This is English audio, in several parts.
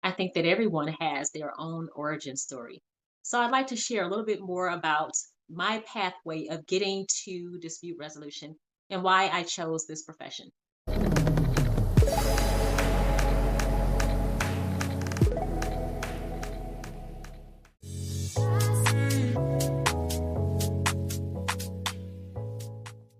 I think that everyone has their own origin story. So I'd like to share a little bit more about my pathway of getting to dispute resolution and why I chose this profession.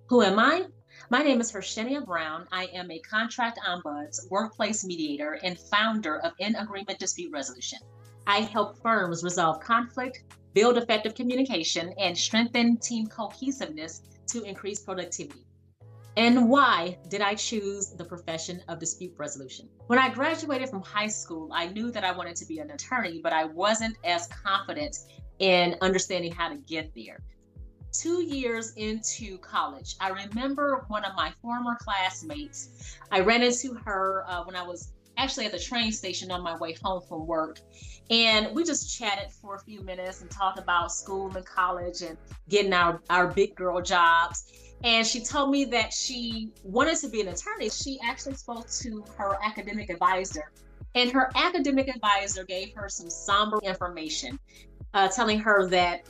Who am I? My name is Hershenia Brown. I am a contract ombuds, workplace mediator, and founder of In Agreement Dispute Resolution. I help firms resolve conflict, build effective communication, and strengthen team cohesiveness to increase productivity. And why did I choose the profession of dispute resolution? When I graduated from high school, I knew that I wanted to be an attorney, but I wasn't as confident in understanding how to get there. 2 years into college, I remember one of my former classmates. I ran into her when I was actually at the train station on my way home from work. And we just chatted for a few minutes and talked about school and college and getting our big girl jobs. And she told me that she wanted to be an attorney. She actually spoke to her academic advisor, and her academic advisor gave her some somber information, telling her that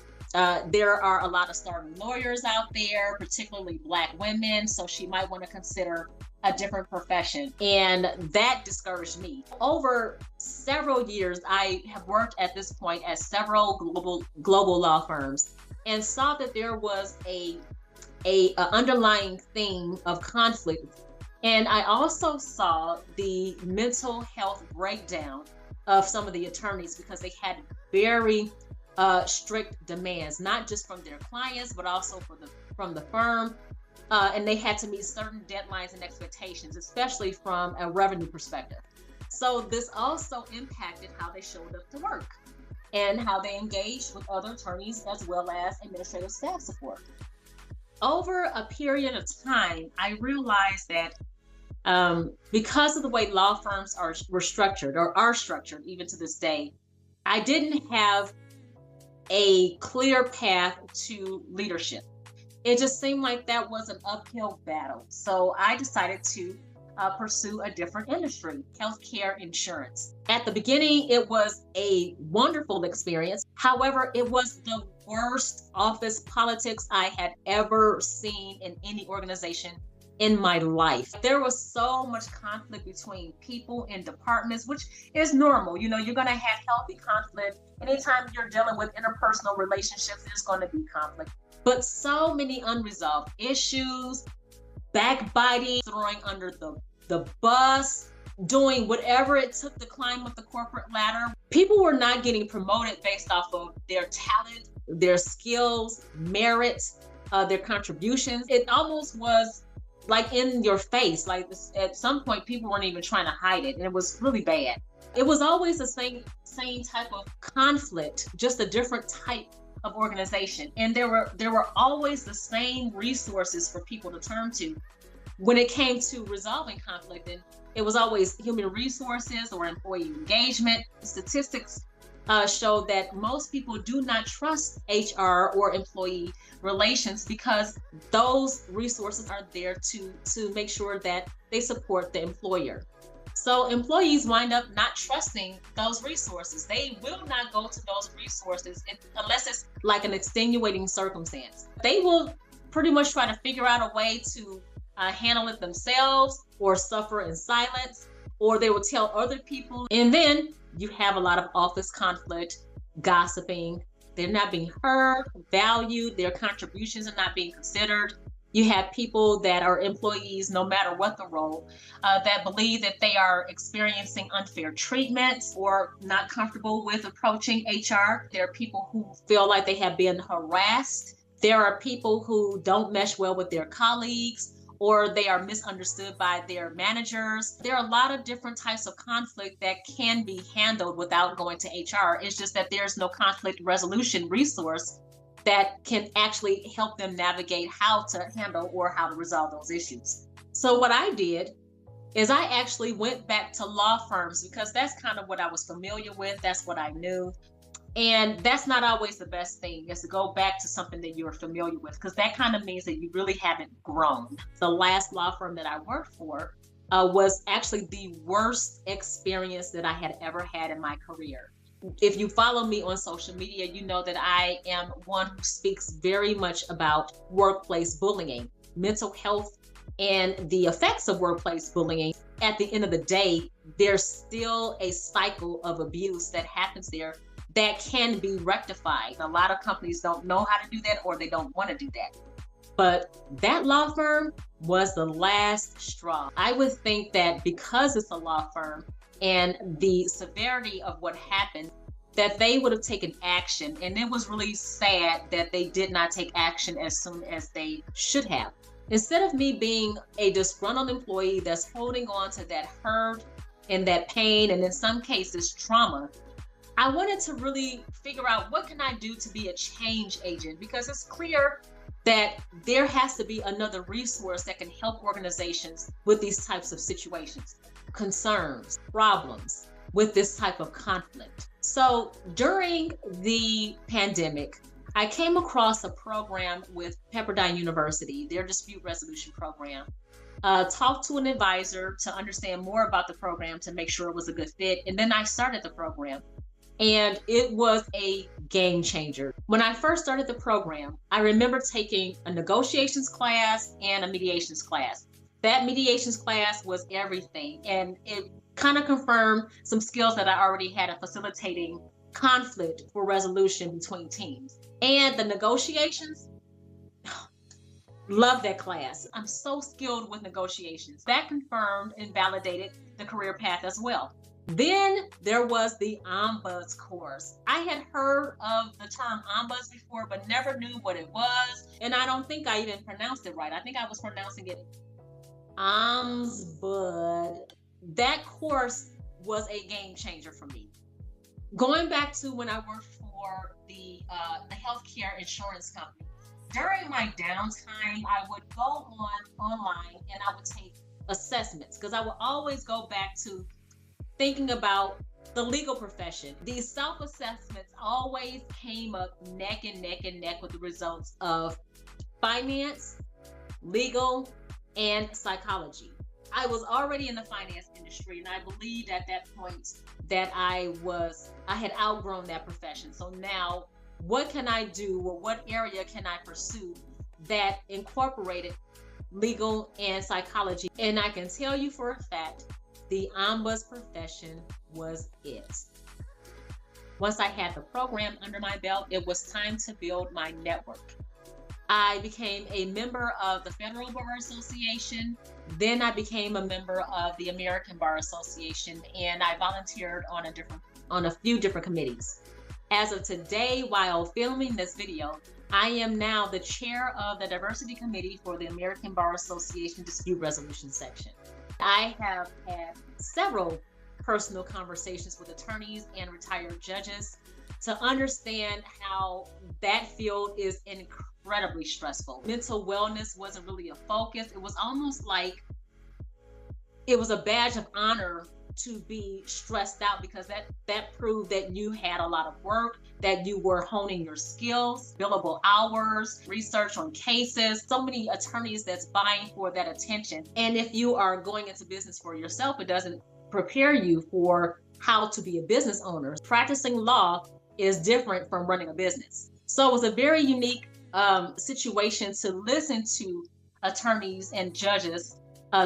there are a lot of starving lawyers out there, particularly Black women, so she might want to consider a different profession. And that discouraged me. Over several years, I have worked at this point at several global law firms and saw that there was a underlying theme of conflict. And I also saw the mental health breakdown of some of the attorneys because they had very strict demands, not just from their clients, but also from the firm. And they had to meet certain deadlines and expectations, especially from a revenue perspective. So this also impacted how they showed up to work and how they engaged with other attorneys as well as administrative staff support. Over a period of time, I realized that because of the way law firms were structured or are structured even to this day, I didn't have a clear path to leadership. It just seemed like that was an uphill battle. So I decided to pursue a different industry, healthcare insurance. At the beginning, it was a wonderful experience. However, it was the worst office politics I had ever seen in any organization in my life. There was so much conflict between people in departments, which is normal. You know, you're going to have healthy conflict. Anytime you're dealing with interpersonal relationships, there's going to be conflict. But so many unresolved issues, backbiting, throwing under the bus, doing whatever it took to climb up the corporate ladder. People were not getting promoted based off of their talent, their skills, merits, their contributions. It almost was like in your face. Like at some point, people weren't even trying to hide it, and it was really bad. It was always the same type of conflict, just a different type of organization. And there were always the same resources for people to turn to when it came to resolving conflict. And it was always human resources or employee engagement. Statistics show that most people do not trust HR or employee relations because those resources are there to make sure that they support the employer. So employees wind up not trusting those resources. They will not go to those resources unless it's like an extenuating circumstance. They will pretty much try to figure out a way to handle it themselves or suffer in silence, or they will tell other people. And then you have a lot of office conflict, gossiping. They're not being heard, valued. Their contributions are not being considered. You have people that are employees, no matter what the role, that believe that they are experiencing unfair treatment or not comfortable with approaching HR. There are people who feel like they have been harassed. There are people who don't mesh well with their colleagues, or they are misunderstood by their managers. There are a lot of different types of conflict that can be handled without going to HR. It's just that there's no conflict resolution resource that can actually help them navigate how to handle or how to resolve those issues. So what I did is I actually went back to law firms because that's kind of what I was familiar with. That's what I knew. And that's not always the best thing, is to go back to something that you're familiar with, because that kind of means that you really haven't grown. The last law firm that I worked for was actually the worst experience that I had ever had in my career. If you follow me on social media, you know that I am one who speaks very much about workplace bullying, mental health, and the effects of workplace bullying. At the end of the day, there's still a cycle of abuse that happens there that can be rectified. A lot of companies don't know how to do that, or they don't want to do that. But that law firm was the last straw. I would think that because it's a law firm and the severity of what happened, that they would have taken action. And it was really sad that they did not take action as soon as they should have. Instead of me being a disgruntled employee that's holding on to that hurt and that pain, and in some cases trauma, I wanted to really figure out, what can I do to be a change agent? Because it's clear that there has to be another resource that can help organizations with these types of situations, concerns, problems with this type of conflict. So during the pandemic, I came across a program with Pepperdine University, their dispute resolution program. Talked to an advisor to understand more about the program to make sure it was a good fit. And then I started the program. And it was a game changer. When I first started the program, I remember taking a negotiations class and a mediations class. That mediations class was everything. And it kind of confirmed some skills that I already had in facilitating conflict for resolution between teams. And the negotiations, love that class. I'm so skilled with negotiations. That confirmed and validated the career path as well. Then there was the Ombuds course. I had heard of the term Ombuds before, but never knew what it was. And I don't think I even pronounced it right. I think I was pronouncing it Ombuds. That course was a game changer for me. Going back to when I worked for the healthcare insurance company, during my downtime, I would go online and I would take assessments, because I would always go back to thinking about the legal profession. These self-assessments always came up neck and neck with the results of finance, legal, and psychology. I was already in the finance industry, and I believed at that point that I had outgrown that profession. So now, what can I do, or what area can I pursue that incorporated legal and psychology? And I can tell you for a fact, the Ombuds profession was it. Once I had the program under my belt, it was time to build my network. I became a member of the Federal Bar Association. Then I became a member of the American Bar Association, and I volunteered on a few different committees. As of today, while filming this video, I am now the chair of the Diversity Committee for the American Bar Association Dispute Resolution Section. I have had several personal conversations with attorneys and retired judges to understand how that field is incredibly stressful. Mental wellness wasn't really a focus. It was almost like it was a badge of honor to be stressed out, because that proved that you had a lot of work, that you were honing your skills, billable hours, research on cases, so many attorneys that's vying for that attention. And if you are going into business for yourself, it doesn't prepare you for how to be a business owner. Practicing law is different from running a business. So it was a very unique situation to listen to attorneys and judges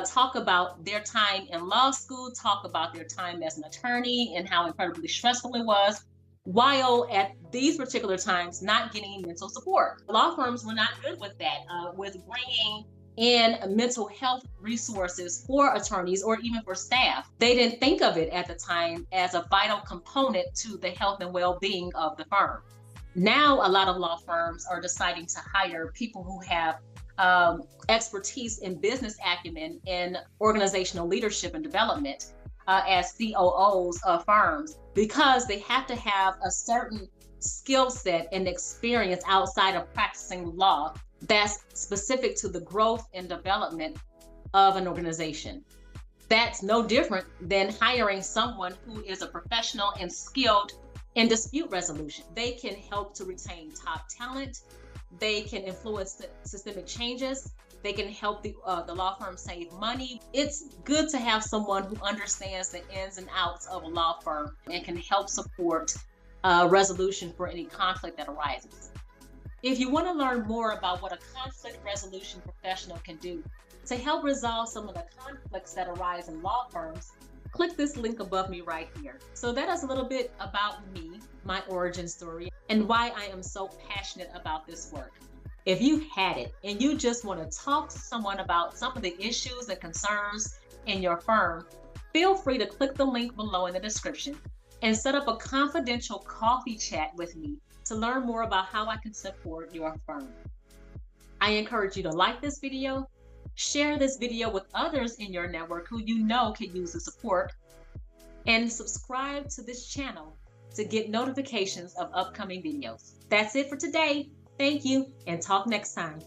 talk about their time in law school, talk about their time as an attorney and how incredibly stressful it was, while at these particular times not getting mental support. Law firms were not good with that, with bringing in mental health resources for attorneys or even for staff. They didn't think of it at the time as a vital component to the health and well-being of the firm. Now, a lot of law firms are deciding to hire people who have expertise in business acumen in organizational leadership and development as COOs of firms, because they have to have a certain skill set and experience outside of practicing law that's specific to the growth and development of an organization. That's no different than hiring someone who is a professional and skilled in dispute resolution. They can help to retain top talent. They can influence systemic changes. They can help the law firm save money. It's good to have someone who understands the ins and outs of a law firm and can help support resolution for any conflict that arises. If you want to learn more about what a conflict resolution professional can do to help resolve some of the conflicts that arise in law firms, click this link above me right here. So that is a little bit about me, my origin story, and why I am so passionate about this work. If you've had it and you just want to talk to someone about some of the issues and concerns in your firm, feel free to click the link below in the description and set up a confidential coffee chat with me to learn more about how I can support your firm. I encourage you to like this video, share this video with others in your network who you know can use the support, and subscribe to this channel to get notifications of upcoming videos. That's it for today. Thank you, and talk next time.